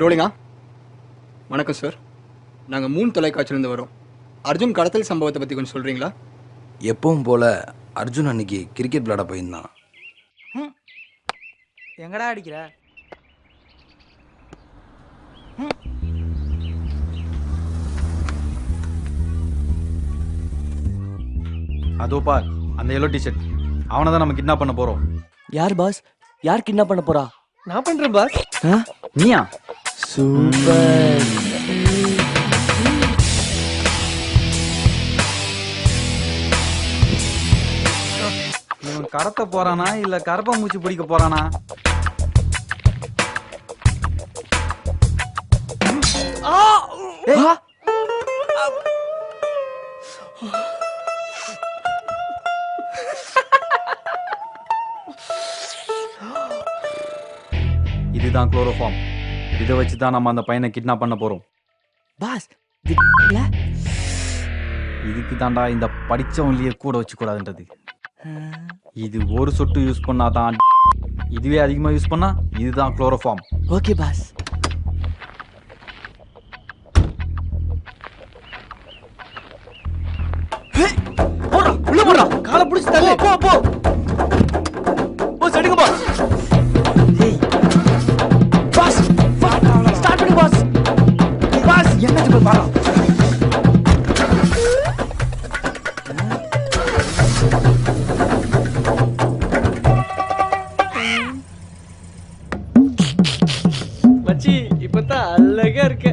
ரோலிங்கா. வணக்கம் சார். நாங்கள் 3 தொலைக்காட்சியிலேருந்து வரோம். அர்ஜுன் கடத்தல் சம்பவத்தை பற்றி கொஞ்சம் சொல்கிறீங்களா? எப்பவும் போல அர்ஜுன் அன்னைக்கு கிரிக்கெட் விளையாட போயிருந்தான். எங்கடா அடிக்கிற? அதோ பார் அந்த எல்லோ டிஷர்ட், அவனை தான் நம்ம கிட்னாப் பண்ண போறோம். யார் பாஸ்? யார் கிட்னாப் பண்ண போறா? நான் பண்றேன் பாஸ். நீயா? சூப்பர். இவன் கடத்த போறானா இல்ல கரப்பா மூச்சு பிடிக்க போறானா? இதுதான் குளோரோஃபார்ம். இதை வச்சு தான் நம்ம அந்த பையனை கிட்னாப் பண்ண போறோம். பாஸ் இதுக்கு தாண்டா இந்த படிச்சவன்லயே கூட வச்சு கூடாதுன்றது. இது ஒரு சொட்டு யூஸ் பண்ணாதான், இதுவே அதிகமா யூஸ் பண்ணா இதுதான் குளோரோஃபார்ம். Okay pass. போடா உள்ள போடா. காலை பிடிச்சு தள்ளு. போ போ. பாஸ் அடிங்க பாஸ். ஏய் பாஸ் ஸ்டார்ட் பண்ணு பாஸ். பாஸ் என்னது போய் பாரு. மச்சி இப்பதான் அழகா இருக்க.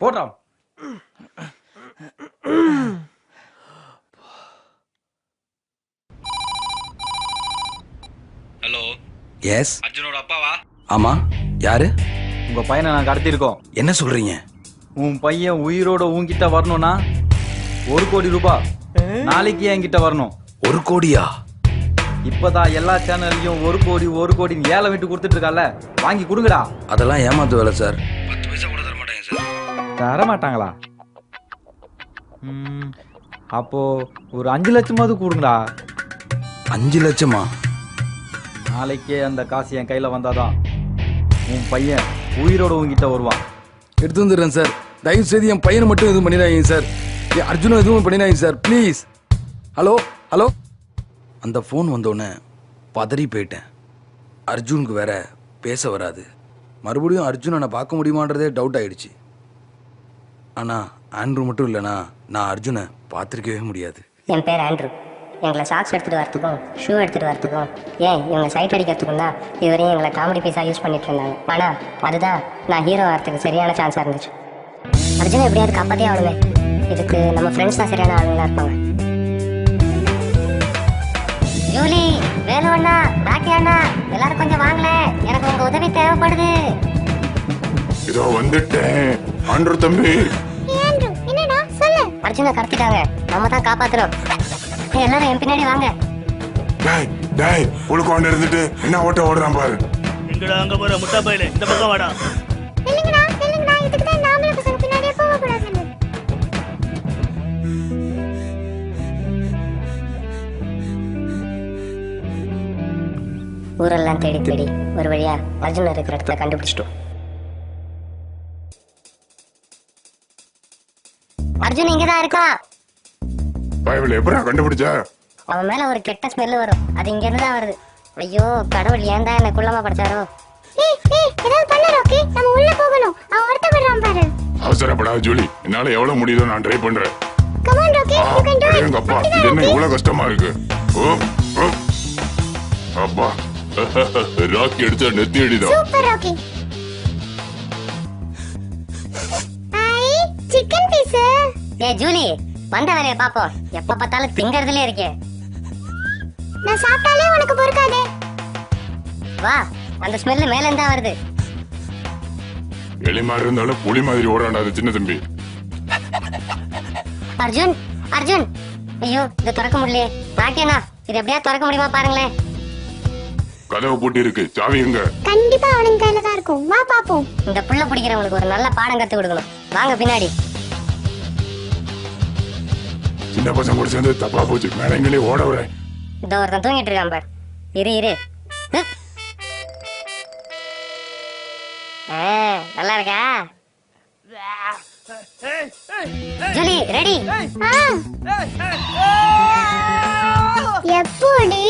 போடுறான். Hello, S. அர்ஜுனோட அப்பாவா? ஆமா, யாரு? உங்க பையனை நான் கடத்திருக்கோம். என்ன சொல்றீங்க? உன் பையன் உயிரோட உன்கிட்ட வரணும்னா 1 கோடி ரூபாய் நாளைக்கு என்கிட்ட வரணும். 1 கோடியா? இப்பதான் எல்லா சேனல்லையும் 1 கோடி 1 கோடின்னு ஏலம் விட்டு கொடுத்துட்டு இருக்கால, வாங்கி கொடுங்கடா. அதெல்லாம் ஏமாத்து வேலை சார். 10 பைசா கூட தர மாட்டாங்க சார். தர மாட்டாங்களா? அப்போ ஒரு 5 லட்சமாவது கொடுங்கடா. 5 லட்சமா? நாளைக்கே அந்த காசு என் கையில வந்தாதான் உன் பையன் உயிரோட உங்ககிட்ட வருவான். எடுத்து வந்துடுறேன் சார். தயவு செய்து என் பையனை மட்டும் எதுவும் பண்ணிடாதீங்க சார். என் அர்ஜுனும் எதுவும் பண்ணிடாதீங்க சார், ப்ளீஸ். Hello hello. அந்த ஃபோன் வந்தோடனே பதறி போயிட்டேன். அர்ஜுனுக்கு வேற பேச வராது. மறுபடியும் அர்ஜுனை பார்க்க முடியுமான்றதே டவுட் ஆயிடுச்சு. ஆனால் ஆண்ட்ரூ மட்டும் இல்லைனா நான் அர்ஜுனை பார்த்துருக்கவே முடியாது. என் பேர் ஆண்ட்ரூ. எங்களை சாக்ஸ் எடுத்துகிட்டு வரத்துக்கும் ஷூ எடுத்துகிட்டு வரத்துக்கும் ஏன் இவங்க சைட் அடிக்கிறதுக்கும் தான் இதுவரையும் எங்களை காமெடி பீஸாக யூஸ் பண்ணிட்டு இருந்தாங்க. ஆனால் அதுதான் நான் ஹீரோ ஆகிறதுக்கு சரியான சான்ஸாக இருந்துச்சு. அர்ஜுனை எப்படியாவது காப்பாற்றே ஆளுங்க. இதுக்கு நம்ம ஃப்ரெண்ட்ஸ் தான் சரியான ஆளுங்களாக இருப்பாங்க. ஜூலி, வேலு அண்ணா, ராக்கி அண்ணா, எல்லாரும் கொஞ்சம் வாங்கல, எனக்கு உங்க உதவி தேவைப்படுது. இதோ வந்துட்டேன். ஆண்ட்ரூ தம்பி. என்னடா சொல்லு. அர்ஜுனை கடத்திட்டாங்க, நம்ம தான் காப்பாற்றணும். எல்லாரும் என் பின்னாடி வாங்க. டேய் டேய், உளுக்கு இருந்துட்டு என்ன ஓடுறான் பாரு. எங்கடா அங்க போற முட்டா பையல, இந்த பக்கம் வாடா. இல்லங்கடா இல்லங்கடா, இதுக்கு தான் நாமளே பசங்க பின்னாடியே போக கூடாது. ஊரெல்லாம் தேடி தேடி ஒரு வழியா அர்ஜுன் இருக்கிற இடத்துல கண்டுபிடிச்சிட்டோம். அர்ஜுன் இங்கதான் இருக்கான். பைபிள் எப்படா கண்டுபிடிச்ச? அவன் மேல ஒரு கெட்ட ஸ்மெல் வரும், அது இங்க இருந்து தான் வருது. ஐயோ கடவுள், ஏன் தான் என்ன குள்ளமா படைச்சாரோ. ஏதாவது பண்ணு ராக்கி, நம்ம உள்ள போகணும். அவன் வருத்தப்படுறான் பாரு. அவசரப்படாத ஜூலி, என்னால எவ்வளவு முடியுதோ நான் ட்ரை பண்றேன். Come on Rocky, you can do it. எங்க அப்பா, இது என்ன இவ்வளவு கஷ்டமா இருக்கு? அப்பா, ராக்கி எடுத்தா நெத்தி அடிதான். சூப்பர் ராக்கி. ஐ சிக்கன் பீஸ். ஏய் ஜூலி, வந்த வேலைய பாப்போம். எப்ப பார்த்தாலும் திங்கறதுலயே இருக்கே. நான் சாப்பிட்டாலே உனக்கு பொறுக்காதே. வா, அந்த ஸ்மெல் மேல இருந்தா வருது. எலி மாதிரி இருந்தாலும் புலி மாதிரி ஓடாண்டா அது சின்ன தம்பி. அர்ஜுன் அர்ஜுன், ஐயோ இத திறக்க முடியலையே. ராக்கேனா, இது எப்படியா திறக்க முடியுமா பாருங்களேன். கதவு பூட்டி இருக்கு, சாவி எங்க? கண்டிப்பா அவனுங்க கையில தான் இருக்கும். வா பாப்போம். இந்த புள்ள பிடிக்கிறவங்களுக்கு ஒரு நல்ல பாடம் கத்து கொடுக்கணும். வாங்க பின்னாடி. சின்ன பசங்க கூட சேர்ந்து தப்பா போச்சு. மேலங்களே ஓட வரேன். இந்த ஒருத்தன் தூங்கிட்டு இருக்கான் பார். இரு இரு. நல்லா இருக்கா ஜூலி? ரெடி? எப்படி?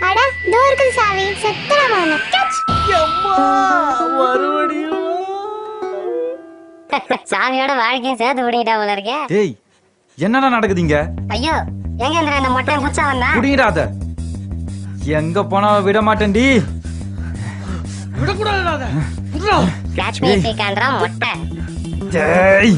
அட டோருக்கு சாவி சத்தரமான கேட்ச். சாமியோட வாழ்க்கையும் சேர்த்து விடிட்டா போல இருக்கே. டேய் என்னடா நடக்குதுங்க? ஐயோ எங்க இருந்த அந்த மொட்டை புச்சா வந்தா? குடிங்கடா அத. எங்க போனா விட மாட்டேன்டி. Catch me if you Canara மொட்டை. டேய்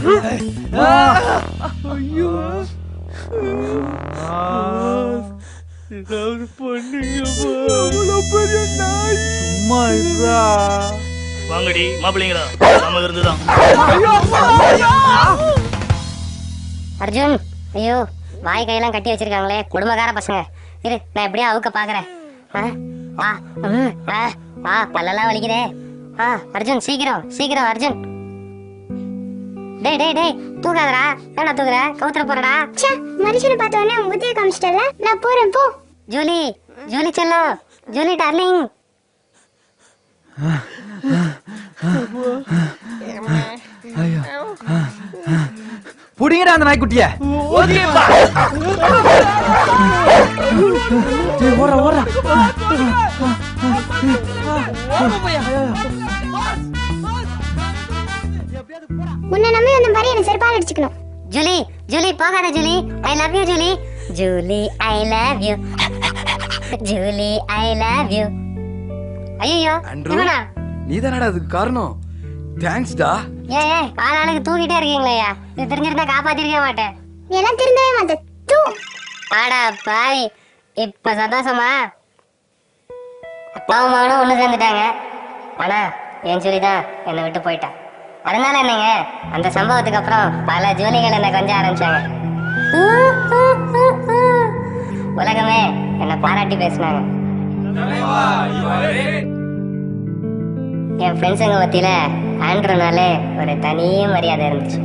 சும்மா இருடா. வாங்கடி மாப்பிள்ளைங்களா, நம்ம இருந்துதான். அர்ஜுன், ஐயோ வாய் கையெல்லாம் கட்டி வச்சிருக்காங்களே குடும்பக்கார பசங்க. இரு நான் எப்படியா அவுக்க பாக்குறேன். பல்லெல்லாம் வலிக்குதே. அர்ஜுன் சீக்கிரம் சீக்கிரம் அர்ஜுன். டேய் டேய் டேய் தூக்காதடா. ஏன்னா தூக்குற? கவுத்துற போறடா. ச்சே, மனுஷனை பார்த்த உடனே புத்தியை காமிச்சிட்டல. நான் போறேன் போ. ஜூலி ஜூலி செல்லம், ஜூலி டார்லிங். புடிங்கடா அந்த நாய்க்குட்டிய. ஓடுறா ஓடுறா. உன்னை நம்பி வந்த மாதிரி என்ன செருப்பால் அடிச்சுக்கணும். ஜூலி ஜூலி போகாத Julie. I love you Julie. Julie I love you. Julie I love you. ஐயோ ஆண்ட்ரூ, நீதானடா அதுக்கு காரணம். தேங்க்ஸ்டா. ஏய் ஆளாளுக்கு தூக்கிட்டே இருக்கீங்களேயா. இது தெரிஞ்சிருந்தா காப்பாத்திருக்க மாட்டேன். நீ எல்லாம் திருந்தவே மாட்டே. தூ. ஆடா பாய், இப்ப சந்தோஷமா? அப்பாவும் மகனும் ஒண்ணு சேர்ந்துட்டாங்க. ஆனா என் ஜூலி தான் என்னை விட்டு போயிட்டா. அதனால என்னங்க, அந்த சம்பவத்துக்கு அப்புறம் பல ஜூலிகள் என்னை கொஞ்சம் ஆரம்பிச்சாங்க. உலகமே என்னை பாராட்டி பேசினாங்க. என் ஃப்ரெண்ட்ஸுங்க மத்தியில ஆண்ட்ரூனாலே ஒரு தனி மரியாதை இருந்துச்சு.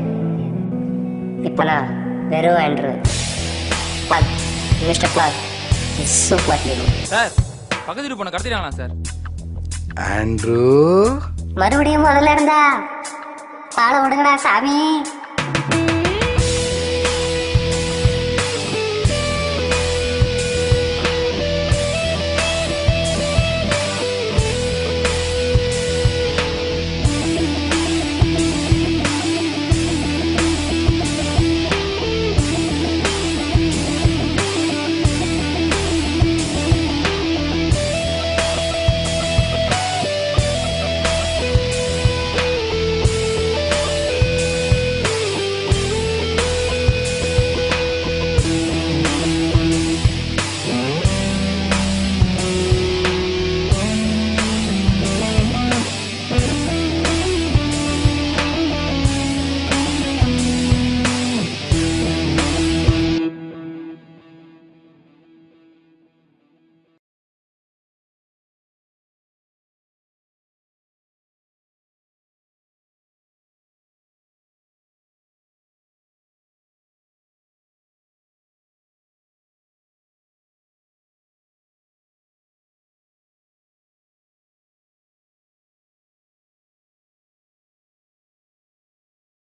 இப்போ நான் வெறும் Andrew. Mister black super hero. Sir பக்கத்து வீட்டு பொண்ணை கடத்திட்டாங்களா சார்? ஆண்ட்ரூ, மறுபடியும் முதல்ல இருந்தா ஆள விடுங்கடா சாமி.